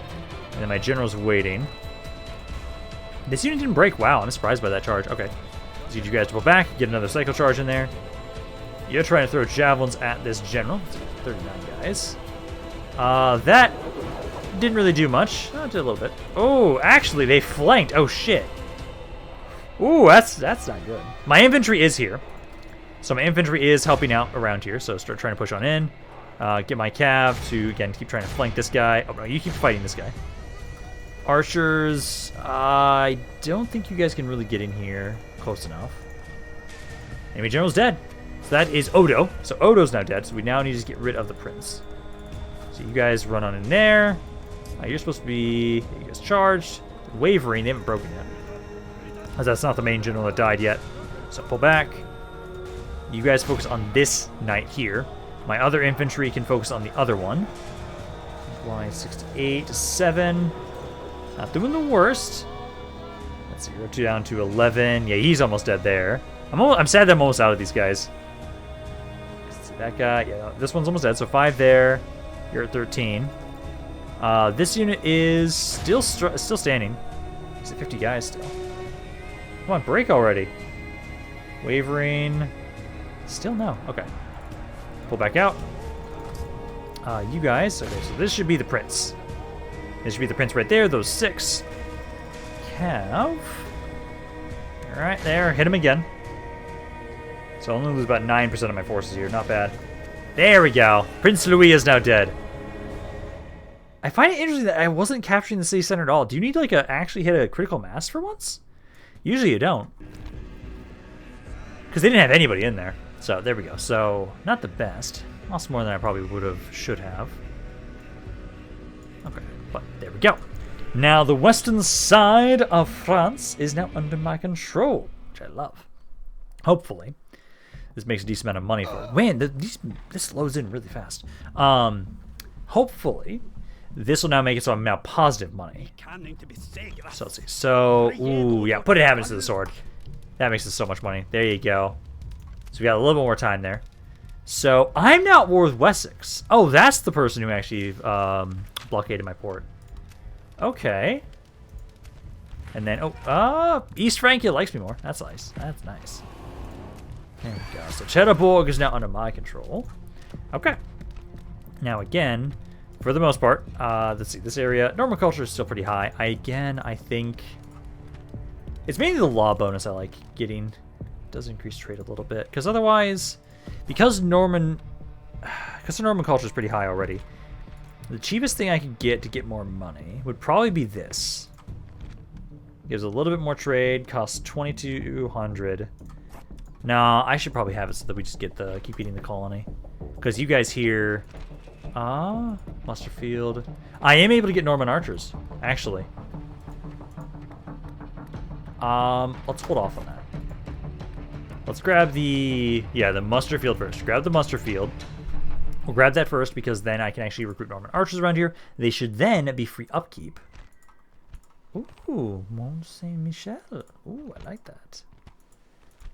And then my general's waiting. This unit didn't break. Wow, I'm surprised by that charge. Okay. Let's get you guys to pull back. Get another cycle charge in there. You're trying to throw javelins at this general. 39 guys. That didn't really do much. Oh, it did a little bit. Oh, actually, they flanked. Oh, shit. Ooh, that's not good. My infantry is here. So my infantry is helping out around here. So start trying to push on in. Get my cav to, again, keep trying to flank this guy. Oh, no, you keep fighting this guy. Archers, I don't think you guys can really get in here close enough. Enemy general's dead. So that is Odo. So Odo's now dead, so we now need to get rid of the prince. So you guys run on in there. You're supposed to be... You guys charged. Wavering, they haven't broken yet. As that's not the main general that died yet. So pull back. You guys focus on this knight here. My other infantry can focus on the other one. Line 68 to 7. Not doing the worst. Let's see, we're down to 11. Yeah, he's almost dead there. I'm sad that I'm almost out of these guys. Let's see, that guy. Yeah, this one's almost dead. So 5 there. You're at 13. This unit is still standing. He's at 50 guys still. Come on, break already. Wavering. Still no. Okay. Pull back out. You guys. Okay, so this should be the prince. This should be the prince right there. Those 6. Cav. Alright, there. Hit him again. So I only lose about 9% of my forces here. Not bad. There we go. Prince Louis is now dead. I find it interesting that I wasn't capturing the city center at all. Do you need to like actually hit a critical mass for once? Usually you don't. Because they didn't have anybody in there. So there we go. So not the best. Lost more than I probably should have. Okay, but there we go. Now the western side of France is now under my control, which I love. Hopefully. This makes a decent amount of money for it. Man, this loads in really fast. Hopefully, this will now make it so I'm now positive money. So let's see. So, ooh, yeah, put inhabitants to the sword. That makes us so much money. There you go. So we got a little bit more time there. So I'm now at war with Wessex. Oh, that's the person who actually blockaded my port. Okay. And then, East Francia likes me more. That's nice. That's nice. There we go. So Cherbourg is now under my control. Okay. Now again, for the most part, let's see. This area, Norman culture is still pretty high. I think it's mainly the law bonus I like getting. It does increase trade a little bit because otherwise, because the Norman culture is pretty high already. The cheapest thing I could get to get more money would probably be this. Gives a little bit more trade. Costs 2,200. No, I should probably have it so that we just get keep getting the colony. Because you guys here, Musterfield. I am able to get Norman archers, actually. Let's hold off on that. Let's grab the muster field first. Grab the muster field. We'll grab that first because then I can actually recruit Norman archers around here. They should then be free upkeep. Ooh, Mont Saint Michel. Ooh, I like that.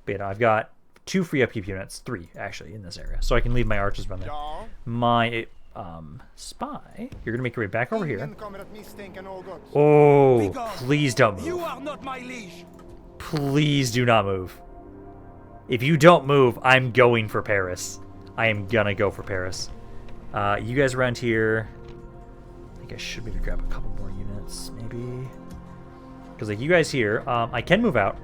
But you know, I've got 2 free upkeep units, 3 actually in this area, so I can leave my archers around there. My spy, you're gonna make your way back over here. Oh, please don't move. You are not my liege. Please do not move. If you don't move, I'm going for Paris. I am gonna go for Paris. You guys around here, I think I should maybe grab a couple more units, maybe. Because like you guys here, I can move out.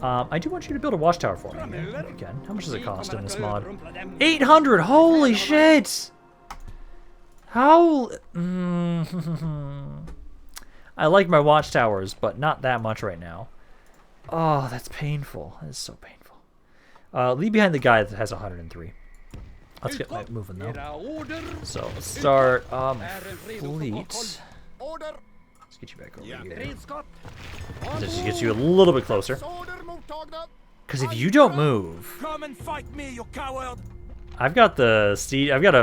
I do want you to build a watchtower for me. If you can. How much does it cost in this mod? 800! Holy shit! How? I like my watchtowers, but not that much right now. Oh, that's painful. That is so painful. Leave behind the guy that has 103. Let's get my moving though. So let's start fleet. Let's get you back over here. This just gets you a little bit closer. Because if you don't move, Come and fight me, you coward. I've got a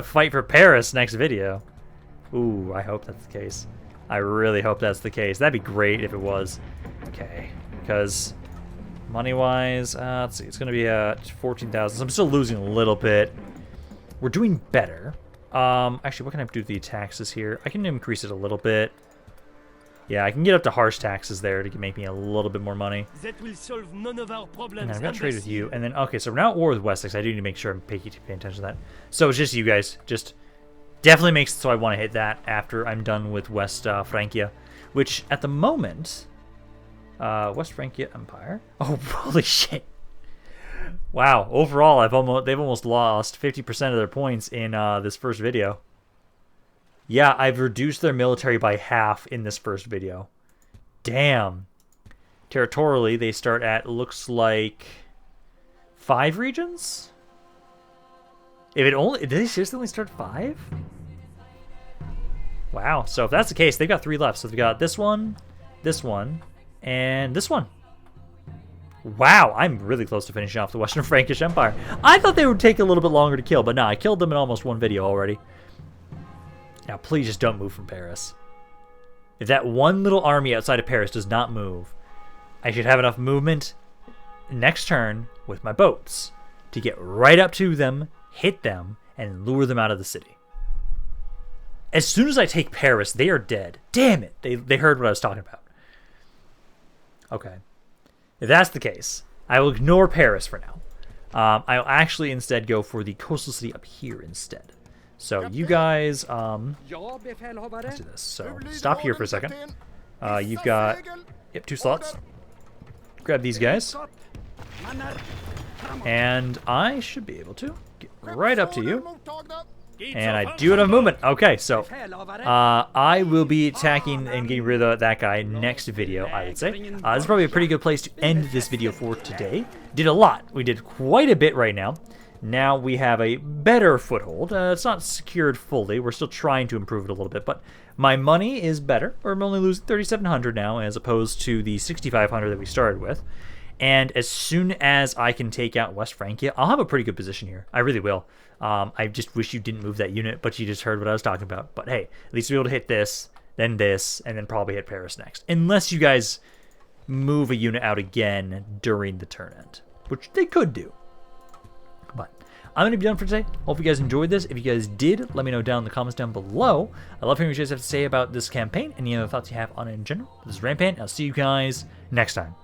fight for Paris next video. Ooh, I hope that's the case. I really hope that's the case. That'd be great if it was. Okay, because money-wise, let's see, it's gonna be 14,000. So I'm still losing a little bit. We're doing better. Actually, what can I do with the taxes here? I can increase it a little bit. Yeah, I can get up to harsh taxes there to make me a little bit more money. That will solve none of our problems. And I've got to trade with you. And then, okay, so we're now at war with Wessex. I do need to make sure I'm paying attention to that. So it's just you guys. Just definitely makes it so I want to hit that after I'm done with West Francia. Which, at the moment, West Francia Empire. Oh, holy shit. Wow, overall, they've almost lost 50% of their points in this first video. Yeah, I've reduced their military by half in this first video. Damn. Territorially, they start at, looks like, 5 regions? Did they seriously only start 5? Wow, so if that's the case, they've got 3 left. So they've got this one, and this one. Wow, I'm really close to finishing off the Western Frankish Empire. I thought they would take a little bit longer to kill, but no, I killed them in almost one video already. Now, please just don't move from Paris. If that one little army outside of Paris does not move, I should have enough movement next turn with my boats to get right up to them, hit them, and lure them out of the city. As soon as I take Paris, they are dead. Damn it! They heard what I was talking about. Okay. If that's the case, I will ignore Paris for now. I'll actually instead go for the coastal city up here instead. So you guys, let's do this. So stop here for a second. You've got, 2 slots. Grab these guys. And I should be able to get right up to you. And I do have movement. Okay, so I will be attacking and getting rid of that guy next video, I would say. This is probably a pretty good place to end this video for today. Did a lot. We did quite a bit right now. Now we have a better foothold. It's not secured fully. We're still trying to improve it a little bit, but my money is better. I'm only losing 3,700 now as opposed to the 6,500 that we started with. And as soon as I can take out West Francia, I'll have a pretty good position here. I really will. I just wish you didn't move that unit, but you just heard what I was talking about. But hey, at least we'll be able to hit this, and then probably hit Paris next. Unless you guys move a unit out again during the turn end, which they could do. But I'm going to be done for today. Hope you guys enjoyed this. If you guys did, let me know down in the comments down below. I love hearing what you guys have to say about this campaign. Any other thoughts you have on it in general. This is Rampaned. I'll see you guys next time.